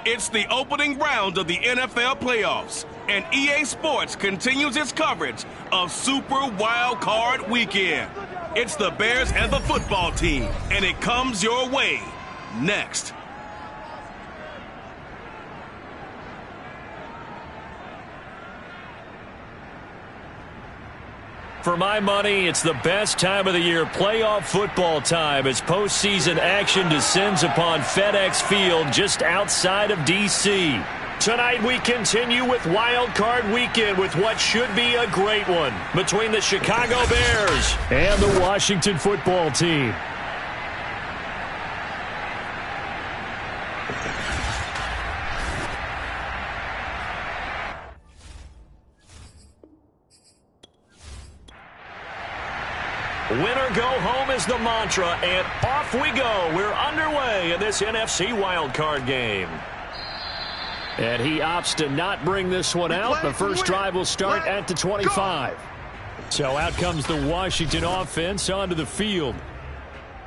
It's the opening round of the NFL playoffs, and EA Sports continues its coverage of Super Wild Card Weekend. It's the Bears and the football team, and it comes your way next. For my money, it's the best time of the year, playoff football time, as postseason action descends upon FedEx Field just outside of D.C. Tonight we continue with Wild Card Weekend with what should be a great one between the Chicago Bears and the Washington football team. Winner go home is the mantra, and off we go. We're underway in this NFC wildcard game. And he opts to not bring this one out. The first drive will start at the 25. So out comes the Washington offense onto the field.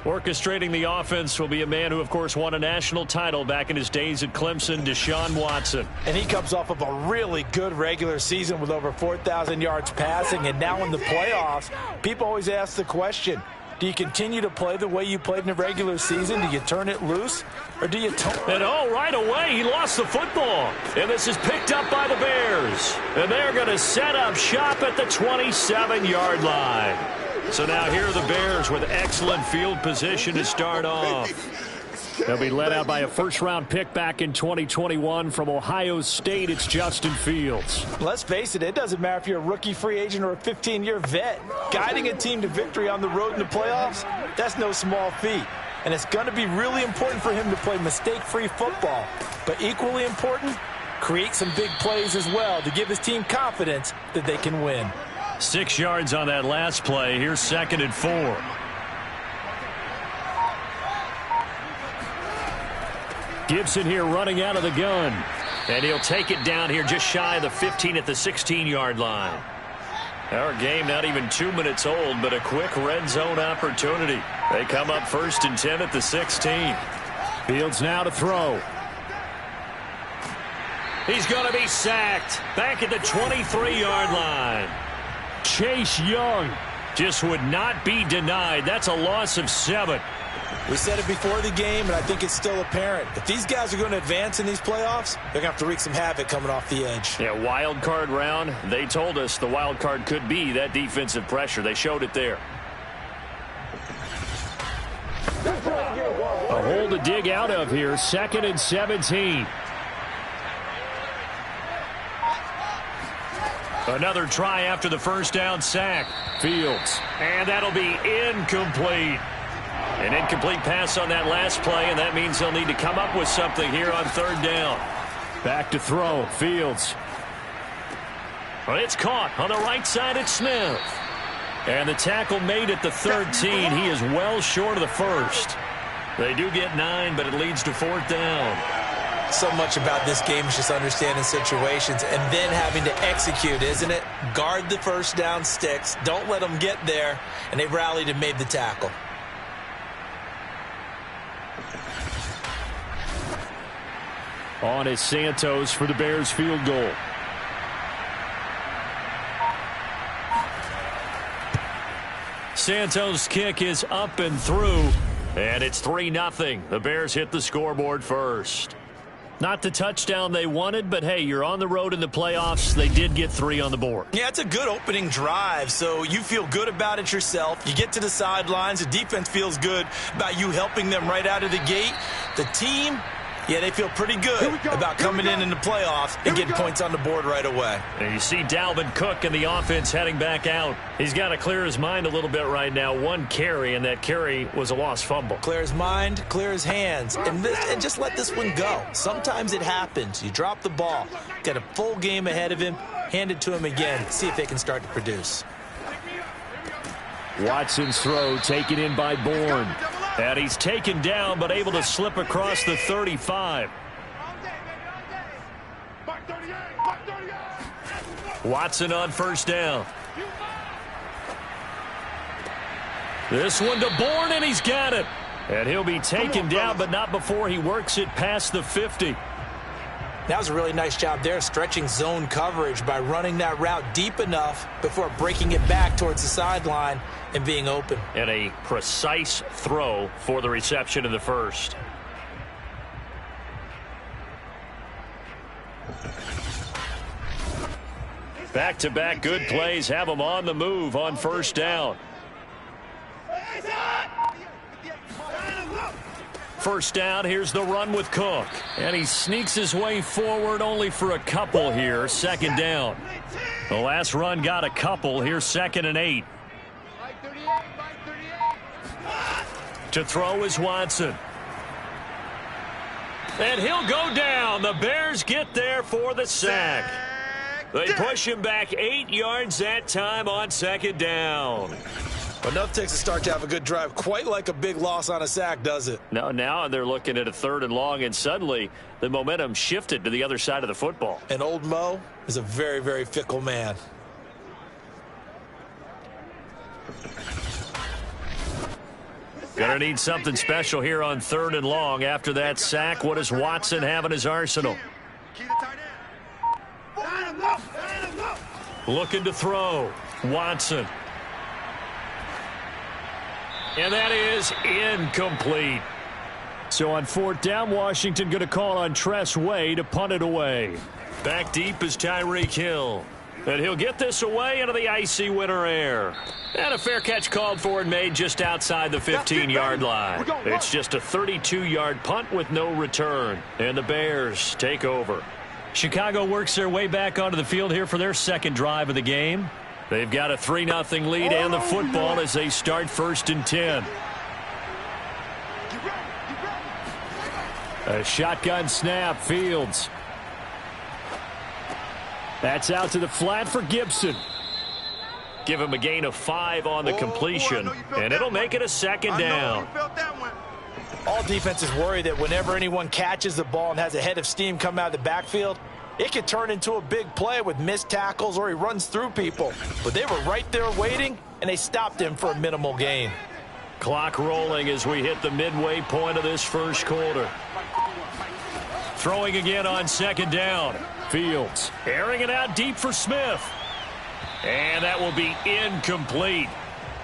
Orchestrating the offense will be a man who, of course, won a national title back in his days at Clemson, Deshaun Watson. And he comes off of a really good regular season with over 4,000 yards passing. And now in the playoffs, people always ask the question, do you continue to play the way you played in the regular season? Do you turn it loose? Or do you... And right away, he lost the football. And this is picked up by the Bears. And they're going to set up shop at the 27-yard line. So now here are the Bears with excellent field position to start off. They'll be led out by a first-round pick back in 2021 from Ohio State. It's Justin Fields. Let's face it, it doesn't matter if you're a rookie free agent or a 15-year vet. Guiding a team to victory on the road in the playoffs, that's no small feat. And it's going to be really important for him to play mistake-free football. But equally important, create some big plays as well to give his team confidence that they can win. 6 yards on that last play. Here's 2nd and 4. Gibson here running out of the gun. And he'll take it down here just shy of the 15 at the 16-yard line. Our game not even 2 minutes old, but a quick red zone opportunity. They come up 1st and 10 at the 16. Fields now to throw. He's going to be sacked back at the 23-yard line. Chase Young just would not be denied. That's a loss of 7. We said it before the game, and I think it's still apparent. If these guys are going to advance in these playoffs, they're going to have to wreak some havoc coming off the edge. Yeah, wild card round. They told us the wild card could be that defensive pressure. They showed it there. A hole to dig out of here. 2nd and 17. Another try after the first down sack. Fields. And that'll be incomplete. An incomplete pass on that last play, and that means they'll need to come up with something here on 3rd down. Back to throw. Fields. Well, it's caught on the right side at Smith. And the tackle made at the 13. He is well short of the first. They do get 9, but it leads to 4th down. So much about this game is just understanding situations and then having to execute, isn't it? Guard the first down sticks. Don't let them get there. And they rallied and made the tackle. On is Santos for the Bears field goal. Santos' kick is up and through. And it's 3-0. The Bears hit the scoreboard first. Not the touchdown they wanted, but hey, you're on the road in the playoffs. They did get 3 on the board. Yeah, it's a good opening drive, so you feel good about it yourself. You get to the sidelines. The defense feels good about you helping them right out of the gate. The team, yeah, they feel pretty good about coming in the playoffs and getting points on the board right away. And you see Dalvin Cook and the offense heading back out. He's got to clear his mind a little bit right now. 1 carry, and that carry was a lost fumble. Clear his mind, clear his hands, and just let this one go. Sometimes it happens. You drop the ball. Got a full game ahead of him. Hand it to him again. See if they can start to produce. Watson's throw taken in by Bourne. And he's taken down, but able to slip across the 35. Watson on 1st down. This one to Bourne, and he's got it. And he'll be taken down, but not before he works it past the 50. That was a really nice job there, stretching zone coverage by running that route deep enough before breaking it back towards the sideline and being open. And a precise throw for the reception in the first. Back-to-back good plays have them on the move on first down. First down, here's the run with Cook. And he sneaks his way forward only for a couple here, second down. The last run got a couple, here's 2nd and 8. To throw is Watson. And he'll go down. The Bears get there for the sack. They push him back 8 yards that time on second down. Enough takes a start to have a good drive. Quite like a big loss on a sack, does it? No, now they're looking at a 3rd and long, and suddenly the momentum shifted to the other side of the football. And old Mo is a very, very fickle man. Gonna need something special here on 3rd and long. After that sack, what does Watson have in his arsenal? Looking to throw. Watson. And that is incomplete. So on 4th down, Washington going to call on Tress Way to punt it away. Back deep is Tyreek Hill. And he'll get this away into the icy winter air. And a fair catch called for and made just outside the 15-yard line. It's just a 32-yard punt with no return. And the Bears take over. Chicago works their way back onto the field here for their second drive of the game. They've got a 3-0 lead and the football as they start 1st and 10. A shotgun snap, Fields. That's out to the flat for Gibson. Give him a gain of 5 on the completion, and it'll make it a 2nd down. All defenses worry that whenever anyone catches the ball and has a head of steam come out of the backfield, it could turn into a big play with missed tackles or he runs through people. But they were right there waiting, and they stopped him for a minimal gain. Clock rolling as we hit the midway point of this first quarter. Throwing again on 2nd down. Fields airing it out deep for Smith. And that will be incomplete.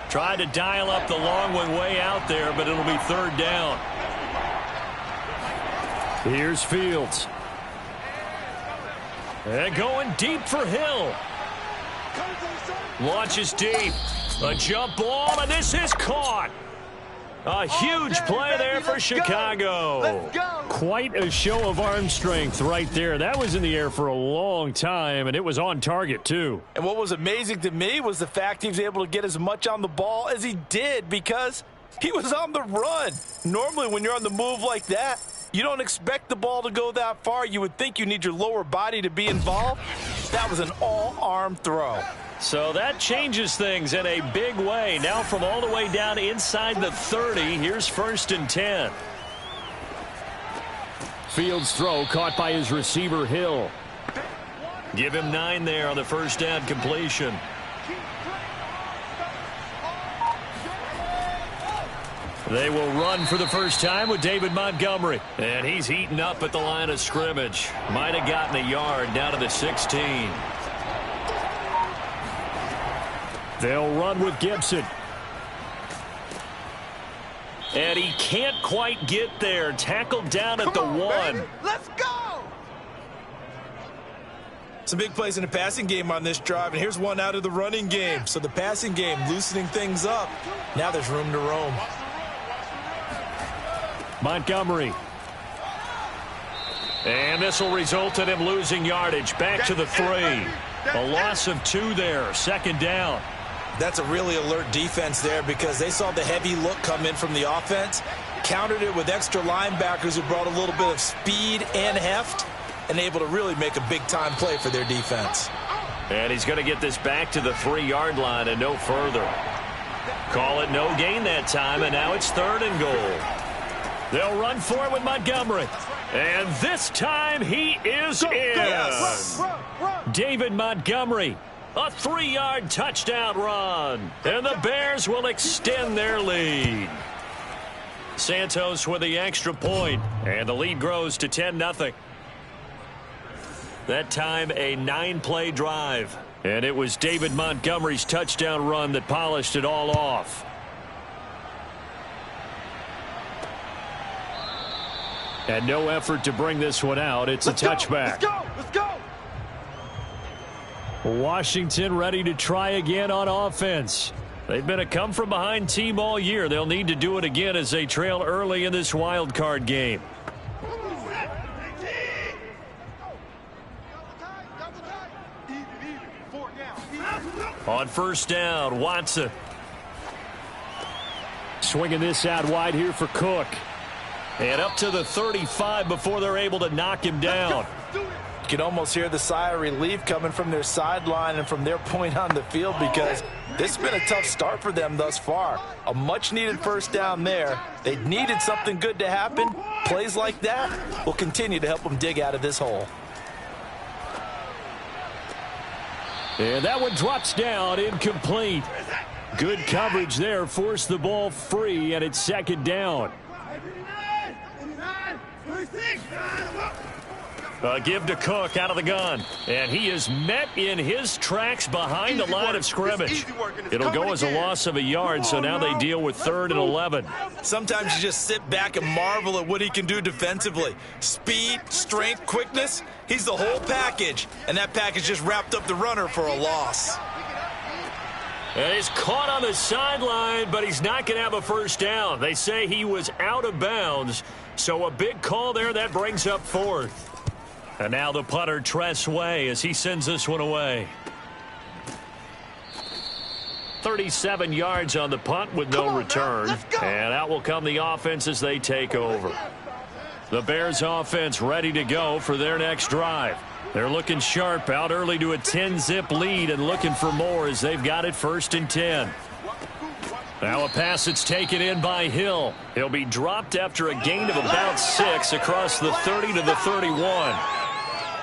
Tried to dial up the long one way out there, but it'll be 3rd down. Here's Fields. And going deep for Hill. Launches deep. A jump ball, and this is caught. A huge play there for Chicago. Quite a show of arm strength right there. That was in the air for a long time, and it was on target, too. And what was amazing to me was the fact he was able to get as much on the ball as he did because he was on the run. Normally, when you're on the move like that, you don't expect the ball to go that far. You would think you need your lower body to be involved. That was an all-arm throw. So that changes things in a big way. Now from all the way down inside the 30, here's 1st and 10. Fields' throw caught by his receiver, Hill. Give him 9 there on the first down completion. They will run for the first time with David Montgomery. And he's heating up at the line of scrimmage. Might have gotten a yard down to the 16. They'll run with Gibson. And he can't quite get there. Tackled down at the 1. Let's go! Some big plays in the passing game on this drive, and here's one out of the running game. So the passing game loosening things up. Now there's room to roam. Montgomery. And this will result in him losing yardage. Back to the 3. A loss of 2 there. 2nd down. That's a really alert defense there because they saw the heavy look come in from the offense, countered it with extra linebackers who brought a little bit of speed and heft, and able to really make a big-time play for their defense. And he's going to get this back to the 3-yard line and no further. Call it no gain that time, and now it's 3rd and goal. They'll run for it with Montgomery. And this time he is in. David Montgomery. A 3-yard touchdown run. And the Bears will extend their lead. Santos with the extra point. And the lead grows to 10-0. That time a 9-play drive. And it was David Montgomery's touchdown run that polished it all off. And no effort to bring this one out. It's a touchback. Let's go. Washington ready to try again on offense. They've been a come-from-behind team all year. They'll need to do it again as they trail early in this wild card game. On first down, Watson. Swinging this out wide here for Cook. And up to the 35 before they're able to knock him down. You can almost hear the sigh of relief coming from their sideline and from their point on the field, because this has been a tough start for them thus far. A much-needed first down there. They needed something good to happen. Plays like that will continue to help them dig out of this hole. And that one drops down, incomplete. Good coverage there, forced the ball free, and it's second down. Give to Cook out of the gun. And he is met in his tracks behind the line of scrimmage. It'll go as a loss of a yard, so now they deal with 3rd and 11. Sometimes you just sit back and marvel at what he can do defensively. Speed, strength, quickness. He's the whole package. And that package just wrapped up the runner for a loss. And he's caught on the sideline, but he's not going to have a first down. They say he was out of bounds. So a big call there that brings up 4th. And now the punter, Tress Way, as he sends this one away. 37 yards on the punt with no return. And out will come the offense as they take over. The Bears offense ready to go for their next drive. They're looking sharp, out early to a 10-zip lead and looking for more as they've got it 1st and 10. Now a pass that's taken in by Hill. He'll be dropped after a gain of about 6 across the 30 to the 31.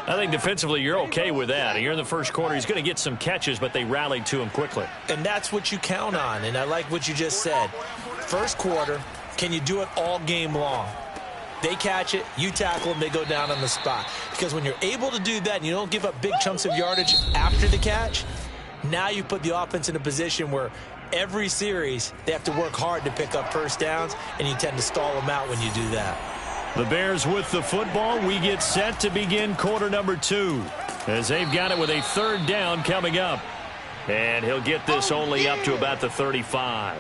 I think defensively you're okay with that. Here in the first quarter, he's going to get some catches, but they rallied to him quickly. And that's what you count on, and I like what you just said. First quarter, can you do it all game long? They catch it, you tackle them, they go down on the spot. Because when you're able to do that and you don't give up big chunks of yardage after the catch, now you put the offense in a position where every series they have to work hard to pick up first downs, and you tend to stall them out when you do that. The Bears with the football. We get set to begin quarter number 2 as they've got it with a 3rd down coming up. And he'll get this only up to about the 35.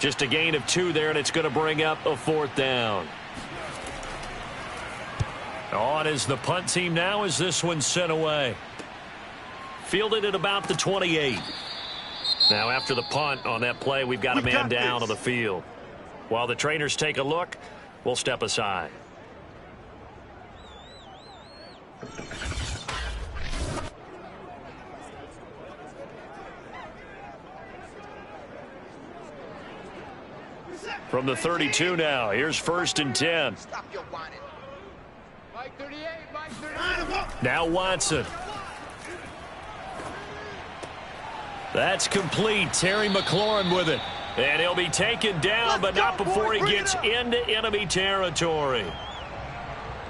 Just a gain of 2 there, and it's going to bring up a 4th down. On is the punt team now as this one's sent away. Fielded at about the 28. Now after the punt on that play, we've got a man down on the field. While the trainers take a look, we'll step aside. From the 32 now, here's 1st and 10. Now Watson. That's complete. Terry McLaurin with it. And he'll be taken down, but not before he gets into enemy territory.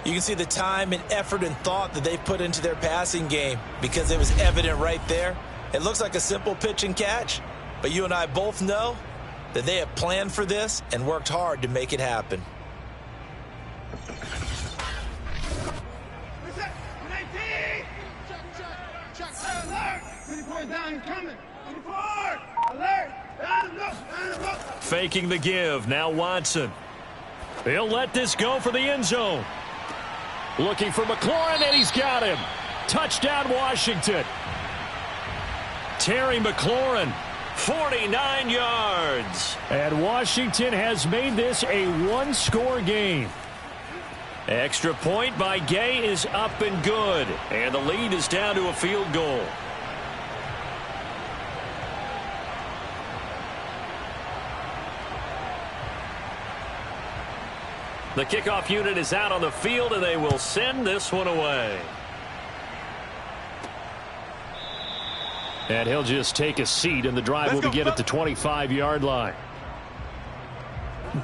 You can see the time and effort and thought that they put into their passing game, because it was evident right there. It looks like a simple pitch and catch, but you and I both know that they have planned for this and worked hard to make it happen. Faking the give. Now Watson. He'll let this go for the end zone. Looking for McLaurin, and he's got him. Touchdown, Washington. Terry McLaurin, 49 yards. And Washington has made this a one-score game. Extra point by Gay is up and good. And the lead is down to a field goal. The kickoff unit is out on the field, and they will send this one away. And he'll just take a seat, and the drive will begin at the 25-yard line.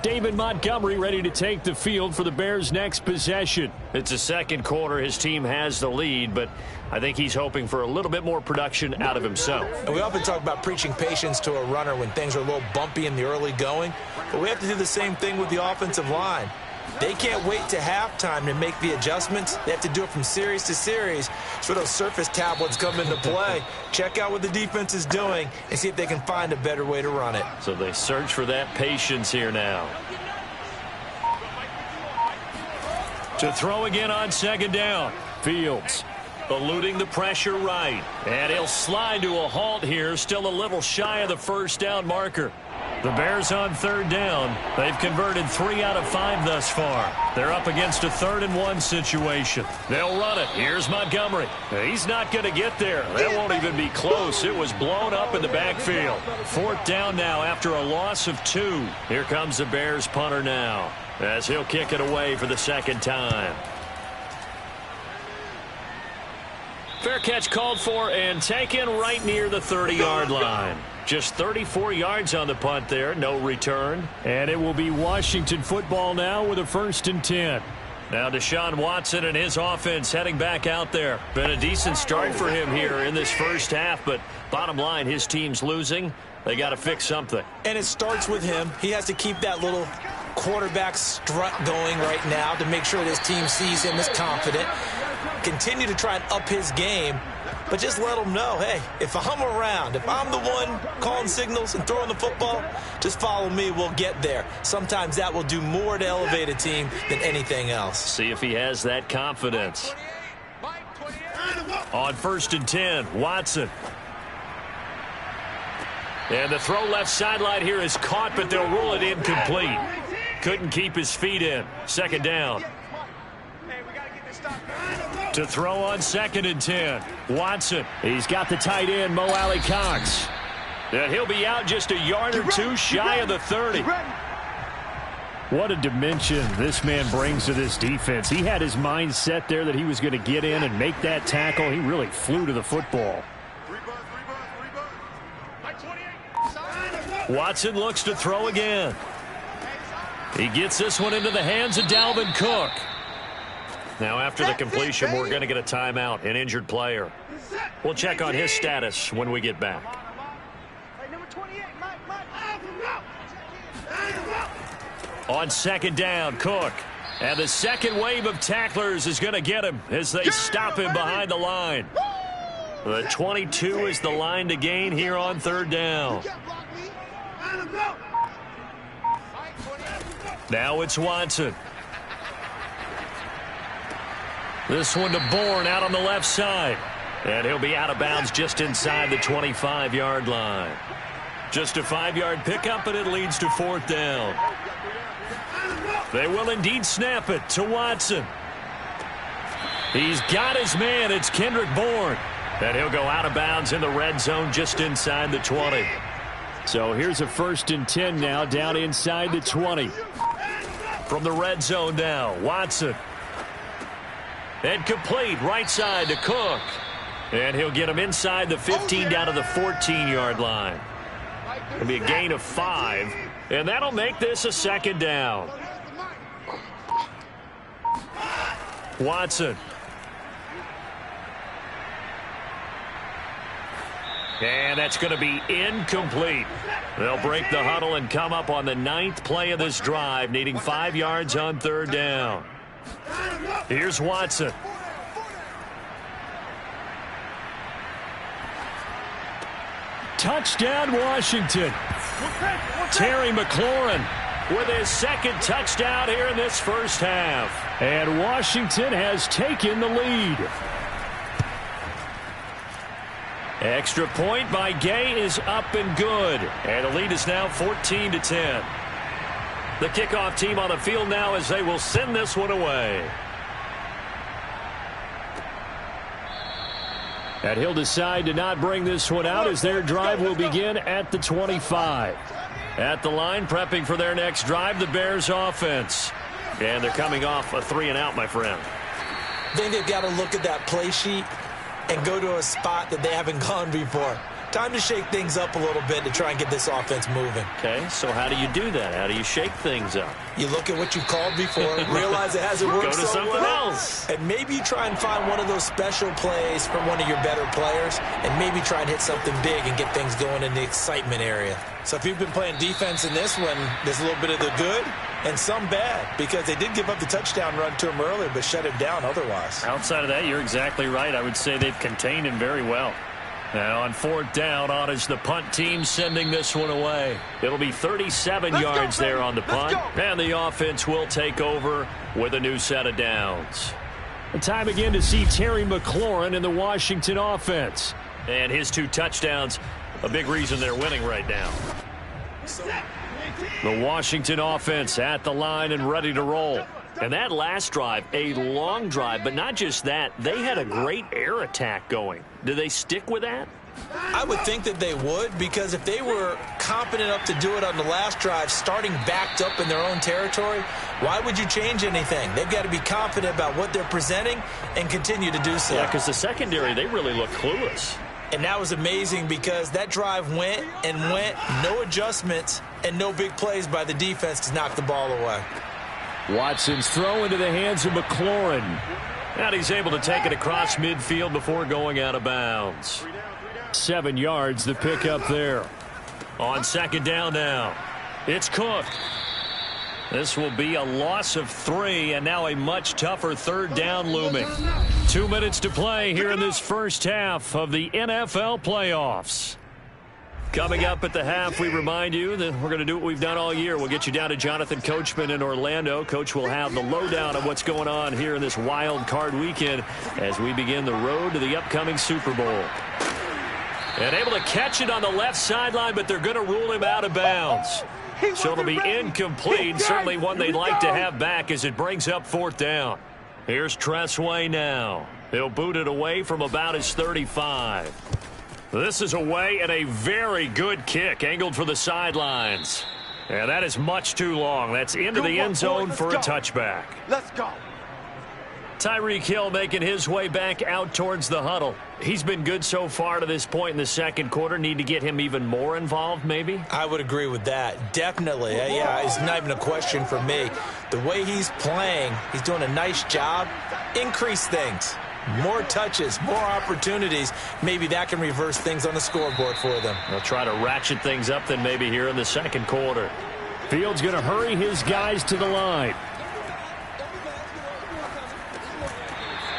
David Montgomery ready to take the field for the Bears' next possession. It's the second quarter. His team has the lead, but I think he's hoping for a little bit more production out of himself. And we often talk about preaching patience to a runner when things are a little bumpy in the early going, but we have to do the same thing with the offensive line. They can't wait to halftime to make the adjustments. They have to do it from series to series. So those surface tablets come into play. Check out what the defense is doing and see if they can find a better way to run it. So they search for that patience here now. To throw again on second down. Fields eluding the pressure right. And he'll slide to a halt here. Still a little shy of the first down marker. The Bears on third down. They've converted 3 out of 5 thus far. They're up against a 3rd-and-1 situation. They'll run it. Here's Montgomery. He's not going to get there. That won't even be close. It was blown up in the backfield. 4th down now after a loss of 2. Here comes the Bears punter now as he'll kick it away for the second time. Fair catch called for and taken right near the 30-yard line. Just 34 yards on the punt there, no return. And it will be Washington football now with a 1st and 10. Now Deshaun Watson and his offense heading back out there. Been a decent start for him here in this first half, but bottom line, his team's losing. They got to fix something. And it starts with him. He has to keep that little quarterback strut going right now to make sure this team sees him as confident. Continue to try and up his game. But just let them know, hey, if I'm around, if I'm the one calling signals and throwing the football, just follow me, we'll get there. Sometimes that will do more to elevate a team than anything else. See if he has that confidence. On 1st and 10, Watson. And the throw left sideline here is caught, but they'll rule it incomplete. Couldn't keep his feet in. 2nd down. To throw on 2nd and 10. Watson. He's got the tight end, Mo Alley-Cox. And he'll be out just a yard or 2 shy of the 30. What a dimension this man brings to this defense. He had his mind set there that he was going to get in and make that tackle. He really flew to the football. Watson looks to throw again. He gets this one into the hands of Dalvin Cook. Now, after the completion, we're going to get a timeout, an injured player. We'll check on his status when we get back. On 2nd down, Cook. And the second wave of tacklers is going to get him as they stop him behind the line. The 22 is the line to gain here on 3rd down. Now it's Watson. This one to Bourne out on the left side. And he'll be out of bounds just inside the 25-yard line. Just a 5-yard pickup, and it leads to 4th down. They will indeed snap it to Watson. He's got his man. It's Kendrick Bourne. And he'll go out of bounds in the red zone just inside the 20. So here's a 1st and 10 now down inside the 20. From the red zone now, Watson. And complete right side to Cook. And he'll get him inside the 15 down to the 14-yard line. It'll be a gain of 5. And that'll make this a 2nd down. Watson. And that's going to be incomplete. They'll break the huddle and come up on the 9th play of this drive, needing 5 yards on 3rd down. Here's Watson. Touchdown, Washington. Terry McLaurin with his 2nd touchdown here in this first half. And Washington has taken the lead. Extra point by Gay is up and good. And the lead is now 14-10. The kickoff team on the field now as they will send this one away. And he'll decide to not bring this one out as their drive will begin at the 25. At the line, prepping for their next drive, the Bears offense. And they're coming off a 3-and-out, my friend. I think they've got to look at that play sheet and go to a spot that they haven't gone before. Time to shake things up a little bit to try and get this offense moving. Okay, so how do you do that? How do you shake things up? You look at what you called before, realize it hasn't worked Go to so something well, else. and maybe you try and find one of those special plays from one of your better players, and maybe try and hit something big and get things going in the excitement area. So if you've been playing defense in this one, there's a little bit of the good and some bad, because they did give up the touchdown run to him earlier, but shut him down otherwise. Outside of that, you're exactly right. I would say they've contained him very well. Now on 4th down, on is the punt team sending this one away. It'll be 37 yards there on the punt, and the offense will take over with a new set of downs. Time again to see Terry McLaurin in the Washington offense. And his 2 touchdowns, a big reason they're winning right now. The Washington offense at the line and ready to roll. And that last drive, a long drive, but not just that. They had a great air attack going. Do they stick with that? I would think that they would, because if they were competent enough to do it on the last drive, starting backed up in their own territory, why would you change anything? They've got to be confident about what they're presenting and continue to do so. Yeah, because the secondary, they really look clueless. And that was amazing, because that drive went and went, no adjustments and no big plays by the defense to knock the ball away. Watson's throw into the hands of McLaurin. And he's able to take it across midfield before going out of bounds. 7 yards, the pickup there. On 2nd down now, it's Cook. This will be a loss of 3, and now a much tougher 3rd down looming. 2 minutes to play here in this first half of the NFL playoffs. Coming up at the half, we remind you that we're going to do what we've done all year. We'll get you down to Jonathan Coachman in Orlando. Coach will have the lowdown of what's going on here in this wild card weekend as we begin the road to the upcoming Super Bowl. And able to catch it on the left sideline, but they're going to rule him out of bounds. So it'll be incomplete. Certainly one they'd like to have back as it brings up 4th down. Here's Tressway now. He'll boot it away from about his 35. This is away, and a very good kick angled for the sidelines. And that is much too long. That's into the end zone for a touchback. Let's go. Tyreek Hill making his way back out towards the huddle. He's been good so far to this point in the 2nd quarter. Need to get him even more involved, maybe? I would agree with that. Definitely. Yeah, it's not even a question for me. The way he's playing, he's doing a nice job. Increase things. More touches, more opportunities. Maybe that can reverse things on the scoreboard for them. They'll try to ratchet things up then maybe here in the 2nd quarter. Fields going to hurry his guys to the line.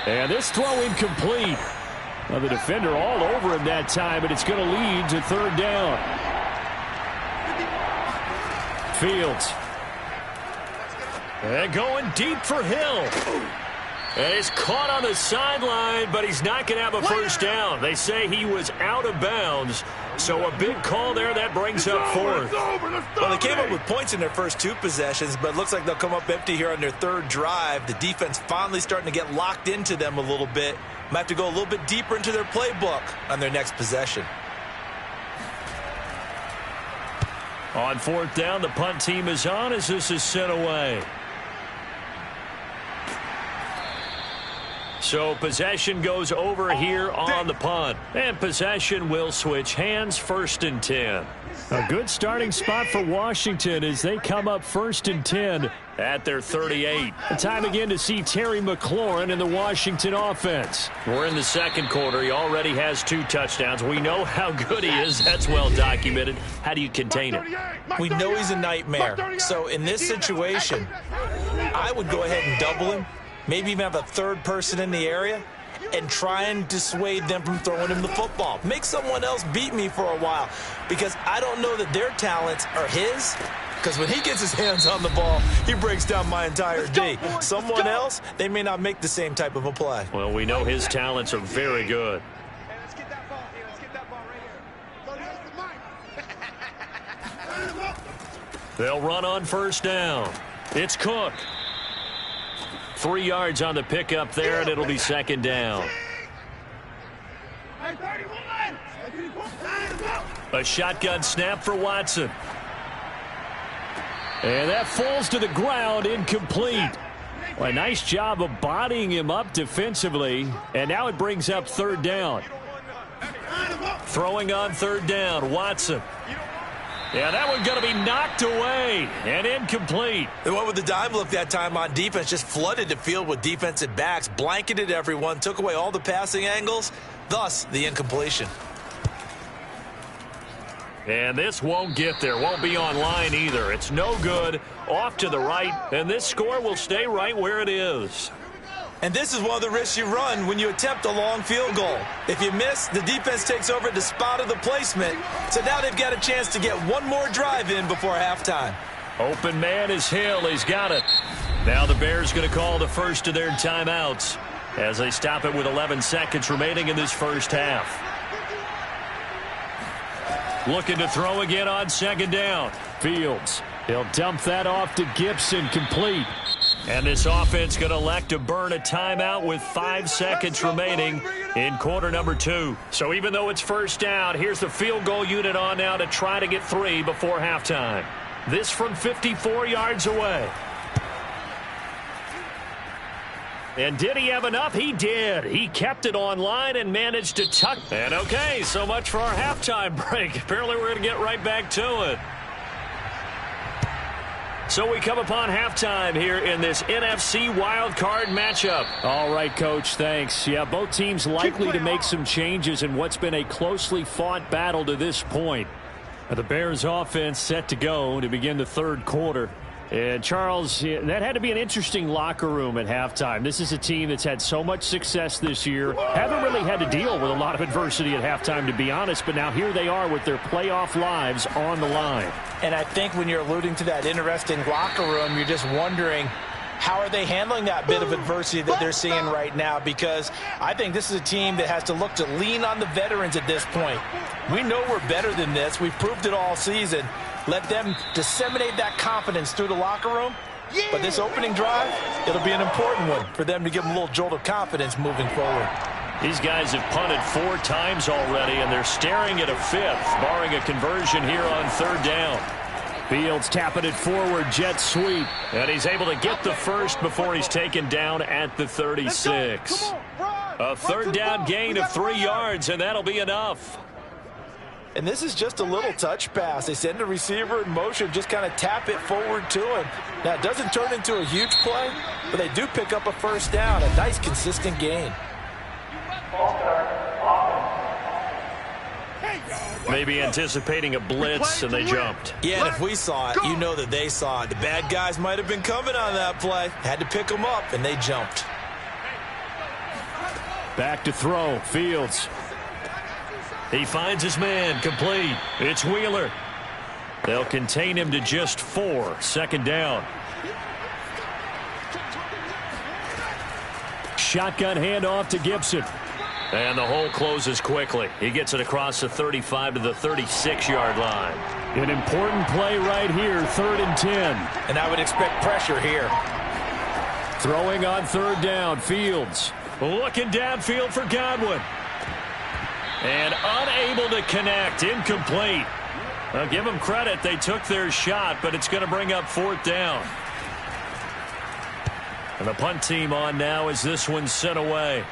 And this throw incomplete. Well, the defender all over him that time, but it's going to lead to 3rd down. Fields. And going deep for Hill. And he's caught on the sideline, but he's not going to have a first down. They say he was out of bounds. So a big call there. That brings up 4th. Well, they came up with points in their first 2 possessions, but it looks like they'll come up empty here on their 3rd drive. The defense finally starting to get locked into them a little bit. Might have to go a little bit deeper into their playbook on their next possession. On 4th down, the punt team is on as this is sent away. So possession goes over here on the punt. And possession will switch hands, 1st and 10. A good starting spot for Washington as they come up 1st and 10 at their 38. Time again to see Terry McLaurin in the Washington offense. We're in the 2nd quarter. He already has 2 touchdowns. We know how good he is. That's well documented. How do you contain him? We know he's a nightmare. So in this situation, I would go ahead and double him. Maybe even have a 3rd person in the area and try and dissuade them from throwing him the football. Make someone else beat me for a while, because I don't know that their talents are his, because when he gets his hands on the ball, he breaks down my entire D. Someone else, they may not make the same type of a play. Well, we know his talents are very good. Let's get that ball here. Let's get that ball right here. They'll run on 1st down. It's Cook. 3 yards on the pickup there, and it'll be 2nd down. A shotgun snap for Watson. And that falls to the ground, incomplete. Well, a nice job of bodying him up defensively, and now it brings up 3rd down. Throwing on third down, Watson. Yeah, that one's going to be knocked away and incomplete. They went with the dime look that time on defense, just flooded the field with defensive backs, blanketed everyone, took away all the passing angles, thus the incompletion. And this won't get there, won't be online either. It's no good, off to the right, and this score will stay right where it is. And this is one of the risks you run when you attempt a long field goal. If you miss, the defense takes over at the spot of the placement. So now they've got a chance to get one more drive in before halftime. Open man is Hill. He's got it. Now the Bears going to call the first of their timeouts as they stop it with 11 seconds remaining in this first half. Looking to throw again on second down. Fields. He'll dump that off to Gibson, complete. And this offense going to elect to burn a timeout with 5 seconds remaining in quarter number 2. So even though it's first down, here's the field goal unit on now to try to get 3 before halftime. This from 54 yards away. And did he have enough? He did. He kept it online and managed to tuck. And okay, so much for our halftime break. Apparently we're going to get right back to it. So we come upon halftime here in this NFC wildcard matchup. All right, Coach, thanks. Yeah, both teams likely to make some changes in what's been a closely fought battle to this point. The Bears offense set to go to begin the third quarter. And, Charles, that had to be an interesting locker room at halftime. This is a team that's had so much success this year. Haven't really had to deal with a lot of adversity at halftime, to be honest. But now here they are with their playoff lives on the line. And I think when you're alluding to that interesting locker room, you're just wondering, how are they handling that bit of adversity that they're seeing right now? Because I think this is a team that has to look to lean on the veterans at this point. We know we're better than this. We've proved it all season. Let them disseminate that confidence through the locker room. But this opening drive, it'll be an important one for them to give them a little jolt of confidence moving forward. These guys have punted 4 times already, and they're staring at a 5th, barring a conversion here on third down. Fields tapping it forward, jet sweep. And he's able to get the first before he's taken down at the 36. A third down gain of 3 yards, and that'll be enough. And this is just a little touch pass. They send the receiver in motion, just kind of tap it forward to him. Now, it doesn't turn into a huge play, but they do pick up a first down, a nice, consistent gain. Maybe anticipating a blitz, and they jumped. Yeah, and if we saw it, you know that they saw it. The bad guys might have been coming on that play. Had to pick them up, and they jumped. Back to throw, Fields. He finds his man, complete. It's Wheeler. They'll contain him to just 4. Second down. Shotgun handoff to Gibson. And the hole closes quickly. He gets it across the 35 to the 36-yard line. An important play right here, 3rd and 10. And I would expect pressure here. Throwing on third down, Fields. Looking downfield for Godwin. And unable to connect, incomplete. I'll give them credit, they took their shot, but it's going to bring up 4th down. And the punt team on now as this one's sent away.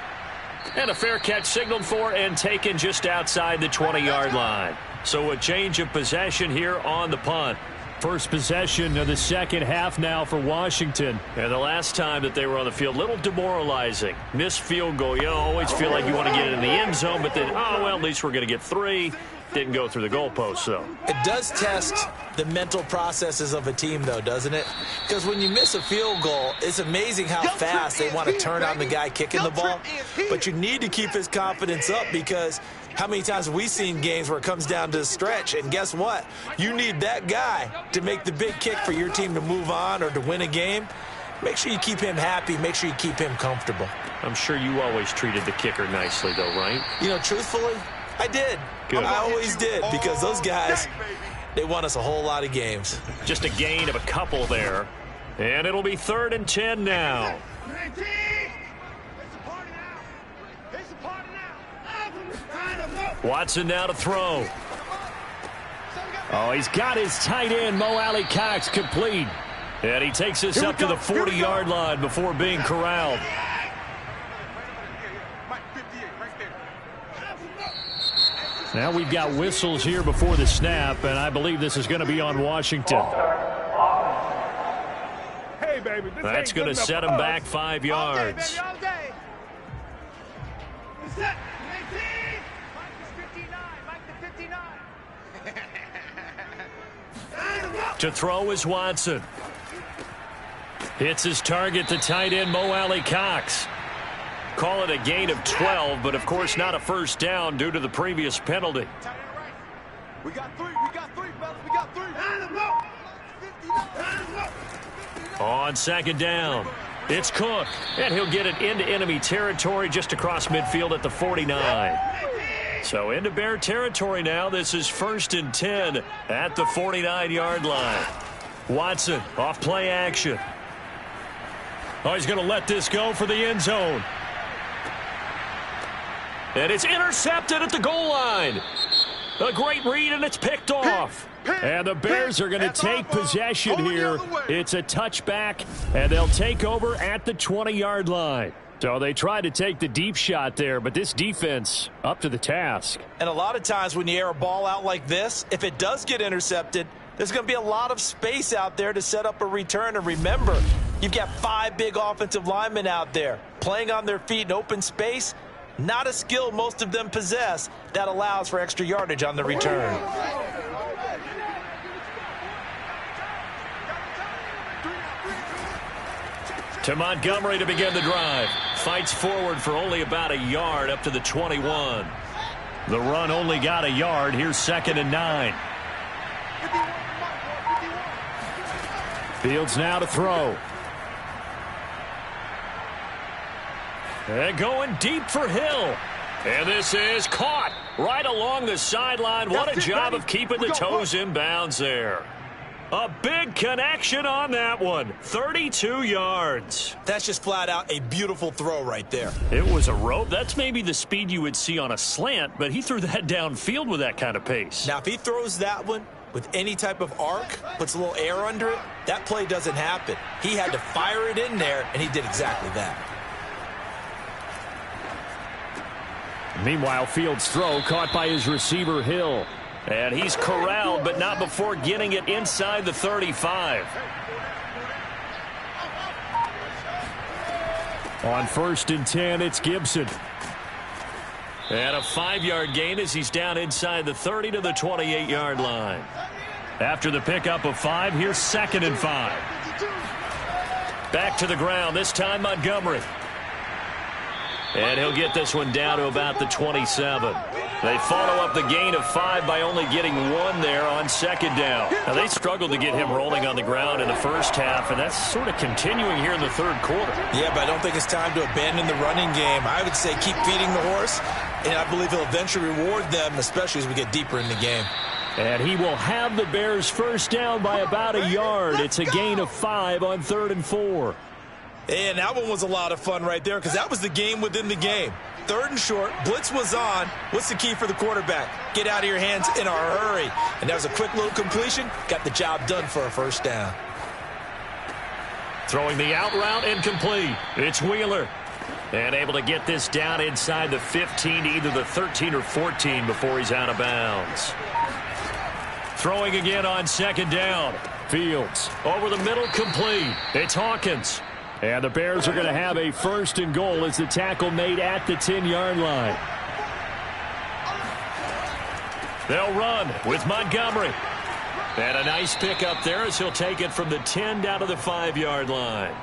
And a fair catch signaled for and taken just outside the 20-yard line. So a change of possession here on the punt. First possession of the second half now for Washington. And the last time that they were on the field, a little demoralizing. Missed field goal. You always feel like you want to get it in the end zone, but then, oh, well, at least we're going to get 3. Didn't go through the goalpost, though. It does test the mental processes of a team, though, doesn't it? Because when you miss a field goal, it's amazing how fast they want to turn on the guy kicking the ball. But you need to keep his confidence up, because how many times have we seen games where it comes down to a stretch? And guess what? You need that guy to make the big kick for your team to move on or to win a game. Make sure you keep him happy. Make sure you keep him comfortable. I'm sure you always treated the kicker nicely, though, right? You know, truthfully, I did. Good. I always did, because those guys, they won us a whole lot of games. Just a gain of a couple there. And it'll be 3rd and 10 now. Watson now to throw. Oh, he's got his tight end, Mo Alley Cox, complete. And he takes us up to the 40-yard line before being corralled. Now we've got whistles here before the snap, and I believe this is going to be on Washington. Hey, baby, That's going to set him back 5 yards. All day, baby, all day. Set. 18. Mike is 59. Mike the 59. To throw is Watson. Hits his target, the tight end, Mo Alley-Cox. Call it a gain of 12, but of course not a first down due to the previous penalty. We got three, fellas. We got three. On second down, it's Cook, and he'll get it into enemy territory just across midfield at the 49. So into Bear territory now. This is 1st and 10 at the 49-yard line. Watson off play action. Oh, he's going to let this go for the end zone. And it's intercepted at the goal line. A great read, and it's picked off. And the Bears are going to take possession here. It's a touchback, and they'll take over at the 20-yard line. So they tried to take the deep shot there, but this defense up to the task. And a lot of times when you air a ball out like this, if it does get intercepted, there's going to be a lot of space out there to set up a return. And remember, you've got 5 big offensive linemen out there playing on their feet in open space. Not a skill most of them possess that allows for extra yardage on the return. To Montgomery to begin the drive. Fights forward for only about a yard up to the 21. The run only got a yard. Here's 2nd and 9. Fields now to throw. And going deep for Hill. And this is caught right along the sideline. What a job of keeping the toes in bounds there. A big connection on that one. 32 yards. That's just flat out a beautiful throw right there. It was a rope. That's maybe the speed you would see on a slant, but he threw that downfield with that kind of pace. Now, if he throws that one with any type of arc, puts a little air under it, that play doesn't happen. He had to fire it in there, and he did exactly that. Meanwhile, Fields' throw caught by his receiver, Hill. And he's corralled, but not before getting it inside the 35. On 1st and 10, it's Gibson. And a 5-yard gain as he's down inside the 30 to the 28-yard line. After the pickup of 5, here's 2nd and 5. Back to the ground, this time Montgomery. And he'll get this one down to about the 27. They follow up the gain of 5 by only getting 1 there on 2nd down. Now, they struggled to get him rolling on the ground in the first half, and that's sort of continuing here in the 3rd quarter. Yeah, but I don't think it's time to abandon the running game. I would say keep feeding the horse, and I believe he'll eventually reward them, especially as we get deeper in the game. And he will have the Bears first down by about a yard. It's a gain of 5 on 3rd and 4. And that one was a lot of fun right there because that was the game within the game. 3rd and short, blitz was on. What's the key for the quarterback? Get out of your hands in a hurry. And that was a quick little completion. Got the job done for a first down. Throwing the out route incomplete. It's Wheeler. And able to get this down inside the 15 to either the 13 or 14 before he's out of bounds. Throwing again on 2nd down. Fields over the middle, complete. It's Hawkins. And the Bears are going to have a 1st and goal as the tackle made at the 10-yard line. They'll run with Montgomery. And a nice pickup there as he'll take it from the 10 down to the 5-yard line.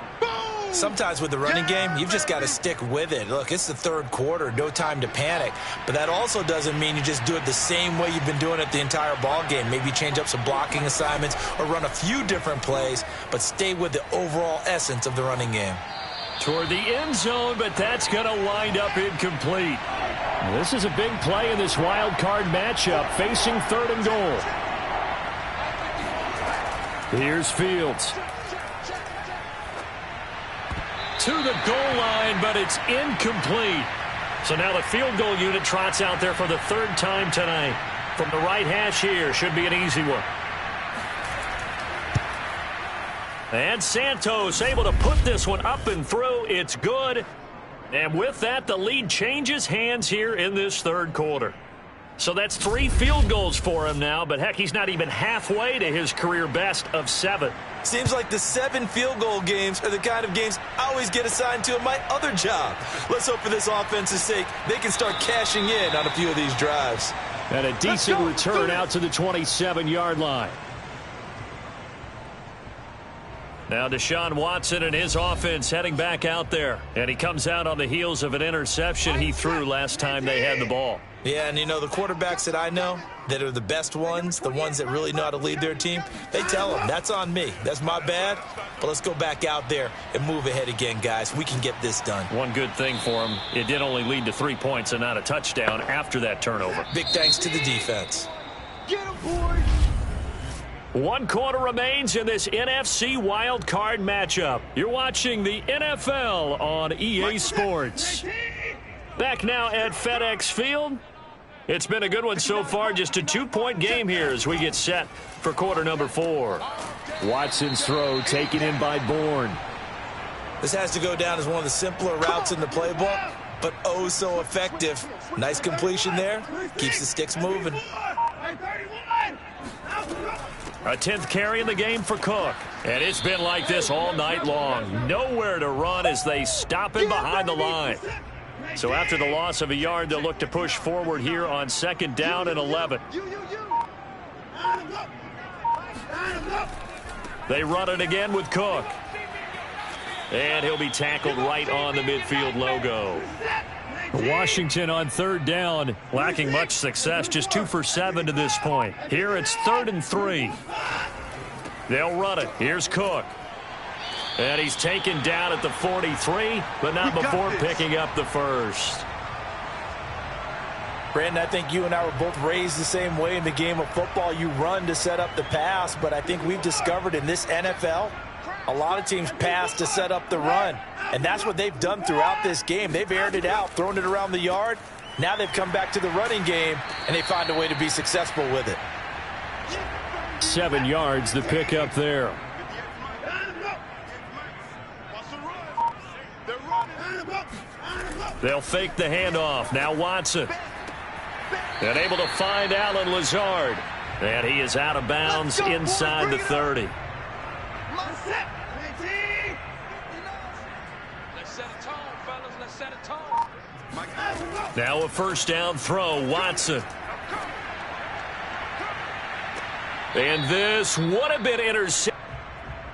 Sometimes with the running game, you've just got to stick with it. Look, it's the 3rd quarter, no time to panic. But that also doesn't mean you just do it the same way you've been doing it the entire ball game. Maybe change up some blocking assignments or run a few different plays, but stay with the overall essence of the running game. Toward the end zone, but that's going to wind up incomplete. This is a big play in this wild card matchup, facing 3rd and goal. Here's Fields. To the goal line, but it's incomplete. So now the field goal unit trots out there for the 3rd time tonight. From the right hash here, should be an easy one. And Santos able to put this one up and through. It's good. And with that, the lead changes hands here in this 3rd quarter. So that's 3 field goals for him now, but heck, he's not even halfway to his career best of 7. Seems like the 7 field goal games are the kind of games I always get assigned to in my other job. Let's hope for this offense's sake they can start cashing in on a few of these drives. And a decent return out to the 27-yard line. Now Deshaun Watson and his offense heading back out there. And he comes out on the heels of an interception he threw last time they had the ball. Yeah, and you know, the quarterbacks that I know that are the best ones, the ones that really know how to lead their team, they tell them, that's on me. That's my bad. But let's go back out there and move ahead again, guys. We can get this done. One good thing for him, it did only lead to 3 points and not a touchdown after that turnover. Big thanks to the defense. Get him, boys! 1 quarter remains in this NFC wild card matchup. You're watching the NFL on EA Sports. Back now at FedEx Field. It's been a good one so far. Just a 2-point game here as we get set for quarter number 4. Watson's throw taken in by Bourne. This has to go down as one of the simpler routes in the playbook, but oh so effective. Nice completion there. Keeps the sticks moving. A 10th carry in the game for Cook. And it's been like this all night long. Nowhere to run as they stop him behind the line. So after the loss of a yard, they'll look to push forward here on 2nd down and 11. They run it again with Cook. And he'll be tackled right on the midfield logo. Washington on 3rd down, lacking much success, just 2 for 7 to this point. Here it's 3rd and 3. They'll run it. Here's Cook. And he's taken down at the 43, but not before picking up the first. Brandon, I think you and I were both raised the same way in the game of football. You run to set up the pass, but I think we've discovered in this NFL, a lot of teams pass to set up the run. And that's what they've done throughout this game. They've aired it out, thrown it around the yard. Now they've come back to the running game, and they find a way to be successful with it. 7 yards, the pickup there. They'll fake the handoff. Now Watson. And able to find Alan Lazard. And he is out of bounds inside the 30. Now a 1st down throw. Watson. And this would have been intercepted.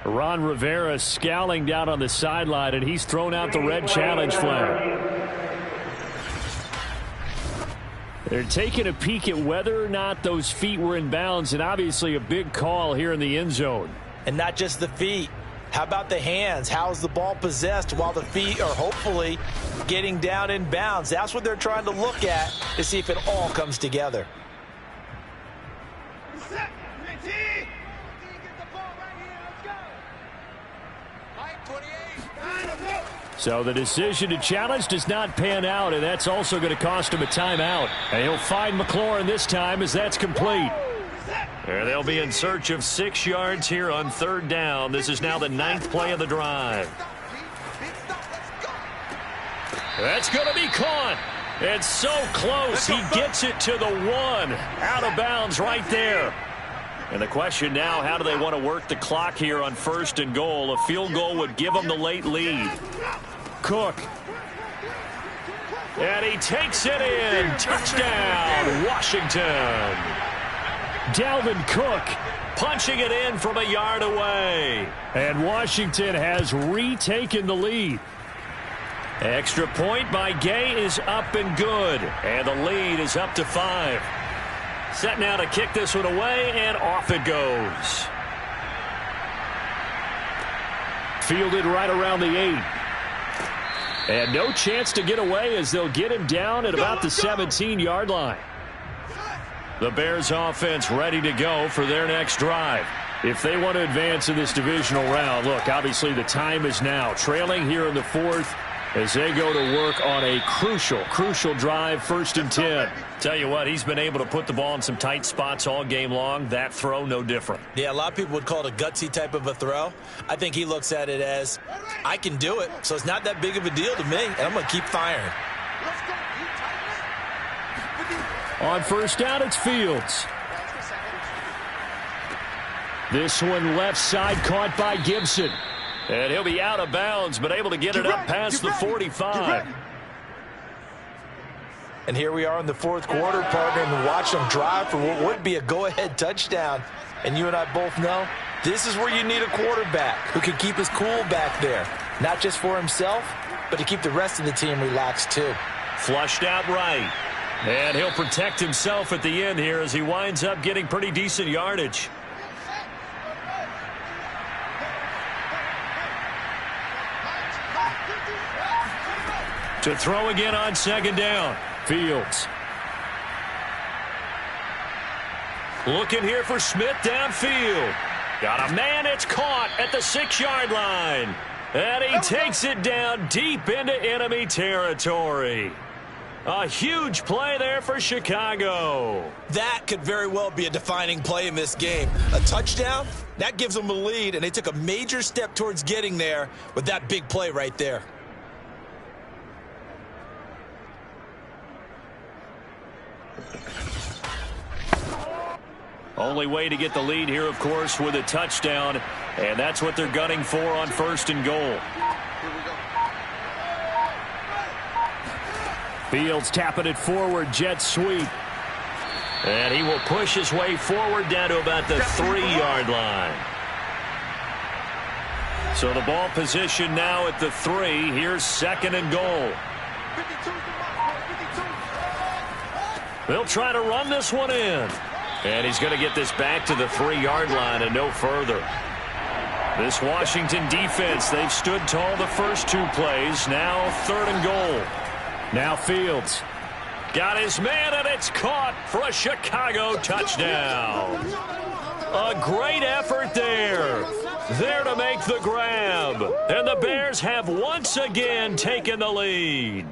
Ron Rivera scowling down on the sideline, and he's thrown out the red challenge flag. They're taking a peek at whether or not those feet were in bounds, and obviously a big call here in the end zone. And not just the feet. How about the hands? How is the ball possessed while the feet are hopefully getting down in bounds? That's what they're trying to look at to see if it all comes together. So the decision to challenge does not pan out, and that's also going to cost him a timeout. And he'll find McLaurin this time as that's complete. And they'll be in search of 6 yards here on 3rd down. This is now the 9th play of the drive. That's going to be caught. It's so close. He gets it to the 1. Out of bounds right there. And the question now, how do they want to work the clock here on 1st and goal? A field goal would give them the late lead. Cook. And he takes it in. Touchdown, Washington. Dalvin Cook punching it in from a yard away. And Washington has retaken the lead. Extra point by Gay is up and good. And the lead is up to 5. Set now to kick this one away, and off it goes. Fielded right around the 8. And no chance to get away as they'll get him down at about the 17-yard line. The Bears offense ready to go for their next drive. If they want to advance in this divisional round, look, obviously the time is now. Trailing here in the 4th as they go to work on a crucial drive, 1st and 10. Tell you what, he's been able to put the ball in some tight spots all game long. That throw, no different. Yeah, a lot of people would call it a gutsy type of a throw. I think he looks at it as, I can do it, so it's not that big of a deal to me, and I'm going to keep firing. On first down, it's Fields. This one left side caught by Gibson. And he'll be out of bounds, but able to get it up past the 45. And here we are in the fourth quarter, partner, and watch them drive for what would be a go-ahead touchdown. And you and I both know this is where you need a quarterback who can keep his cool back there. Not just for himself, but to keep the rest of the team relaxed too. Flushed out right. And he'll protect himself at the end here as he winds up getting pretty decent yardage. To throw again on second down. Fields. Looking here for Smith downfield. Got a man, it's caught at the 6-yard line. And he takes it down deep into enemy territory. A huge play there for Chicago. That could very well be a defining play in this game. A touchdown, that gives them a lead, and they took a major step towards getting there with that big play right there. Only way to get the lead here, of course, with a touchdown, and that's what they're gunning for on first and goal. Fields tapping it forward, jet sweep. And he will push his way forward down to about the 3-yard line. So the ball position now at the 3. Here's second and goal. They'll try to run this one in. And he's going to get this back to the 3-yard line and no further. This Washington defense, they've stood tall the first 2 plays. Now third and goal. Now Fields. Got his man, and it's caught for a Chicago touchdown. A great effort there. There to make the grab. And the Bears have once again taken the lead.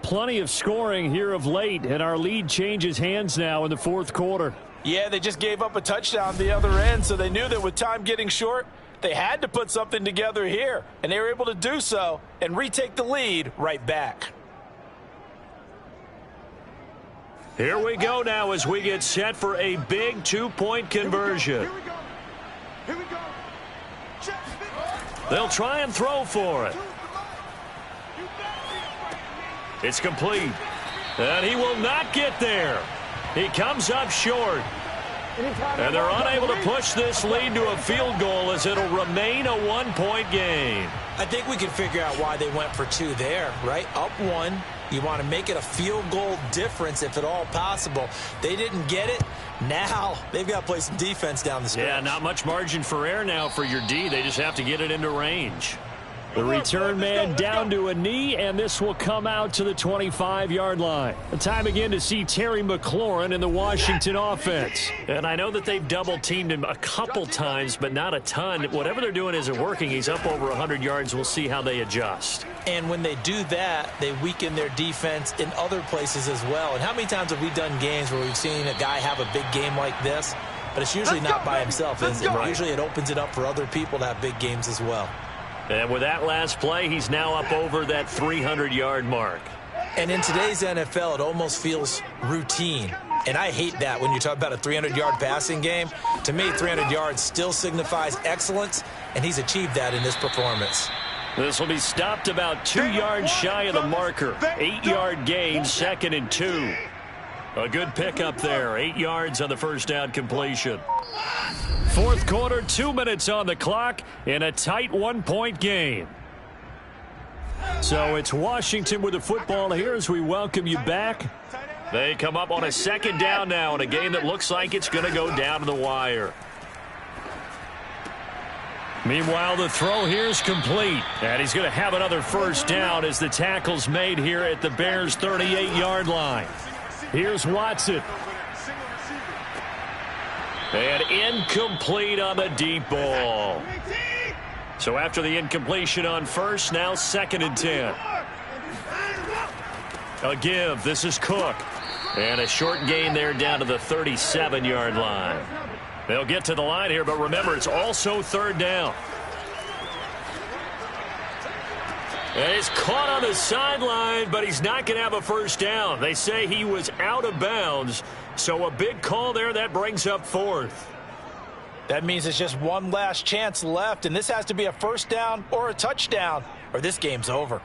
Plenty of scoring here of late, and our lead changes hands now in the fourth quarter. Yeah, they just gave up a touchdown the other end, so they knew that with time getting short, they had to put something together here, and they were able to do so and retake the lead right back. Here we go now as we get set for a big 2-point conversion. Here we go. They'll try and throw for it. It's complete. And he will not get there. He comes up short. And they're unable to push this lead to a field goal as it'll remain a 1-point game. I think we can figure out why they went for 2 there, right? Up 1. You want to make it a field goal difference if at all possible. They didn't get it. Now they've got to play some defense down the stretch. Yeah, not much margin for error now for your D. They just have to get it into range. The return man down to a knee, and this will come out to the 25-yard line. The time again to see Terry McLaurin in the Washington offense. And I know that they've double-teamed him a couple times, but not a ton. Whatever they're doing isn't working. He's up over 100 yards. We'll see how they adjust. And when they do that, they weaken their defense in other places as well. And how many times have we done games where we've seen a guy have a big game like this? But it's usually not by himself, is it? Usually it opens it up for other people to have big games as well. And with that last play, he's now up over that 300-yard mark. And in today's NFL, it almost feels routine. And I hate that when you talk about a 300-yard passing game. To me, 300 yards still signifies excellence, and he's achieved that in this performance. This will be stopped about 2 yards shy of the marker. 8-yard gain, 2nd and 2. A good pickup there. 8 yards on the first down completion. Fourth quarter, 2 minutes on the clock in a tight 1-point game. So it's Washington with the football here as we welcome you back. They come up on a second down now in a game that looks like it's going to go down to the wire. Meanwhile, the throw here is complete. And he's going to have another first down as the tackle's made here at the Bears' 38-yard line. Here's Watson. And incomplete on the deep ball. So after the incompletion on first, now 2nd and 10. A give. This is Cook. And a short gain there down to the 37-yard line. They'll get to the line here, but remember, it's also 3rd down. And he's caught on the sideline, but he's not going to have a first down. They say he was out of bounds, so a big call there. That brings up fourth. That means it's just one last chance left, and this has to be a first down or a touchdown, or this game's over.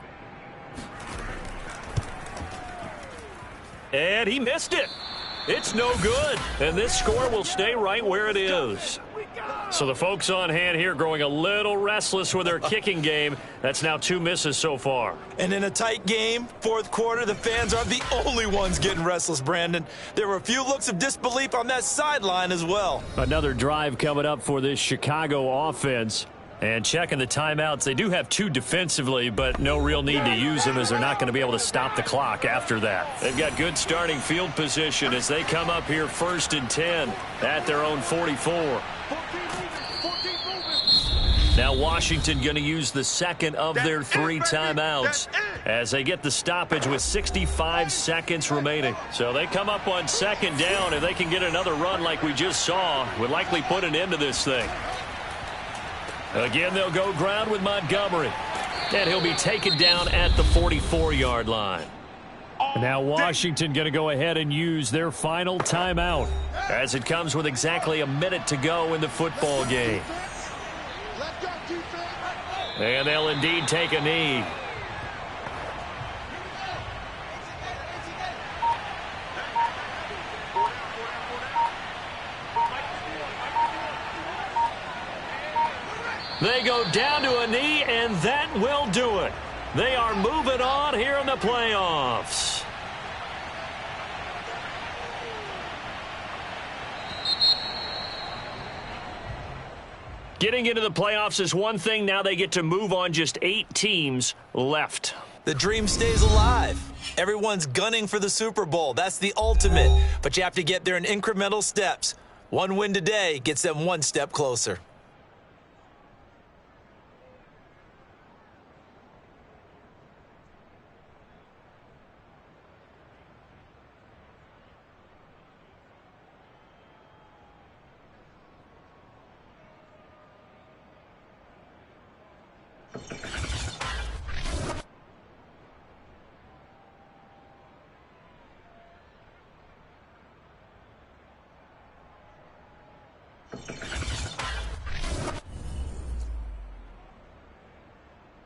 And he missed it. It's no good, and this score will stay right where it is. So the folks on hand here growing a little restless with their kicking game. That's now 2 misses so far. And in a tight game, fourth quarter, the fans aren't the only ones getting restless, Brandon. There were a few looks of disbelief on that sideline as well. Another drive coming up for this Chicago offense. And checking the timeouts, they do have 2 defensively, but no real need to use them as they're not going to be able to stop the clock after that. They've got good starting field position as they come up here 1st and 10 at their own 44. Now Washington going to use the second of their 3 timeouts as they get the stoppage with 65 seconds remaining. So they come up on 2nd down. If they can get another run like we just saw, would likely put an end to this thing. Again, they'll go ground with Montgomery. And he'll be taken down at the 44-yard line. Now Washington going to go ahead and use their final timeout as it comes with exactly a minute to go in the football game. And they'll indeed take a knee. They go down to a knee, and that will do it. They are moving on here in the playoffs. Getting into the playoffs is one thing. Now they get to move on. Just 8 teams left. The dream stays alive. Everyone's gunning for the Super Bowl. That's the ultimate. But you have to get there in incremental steps. One win today gets them 1 step closer.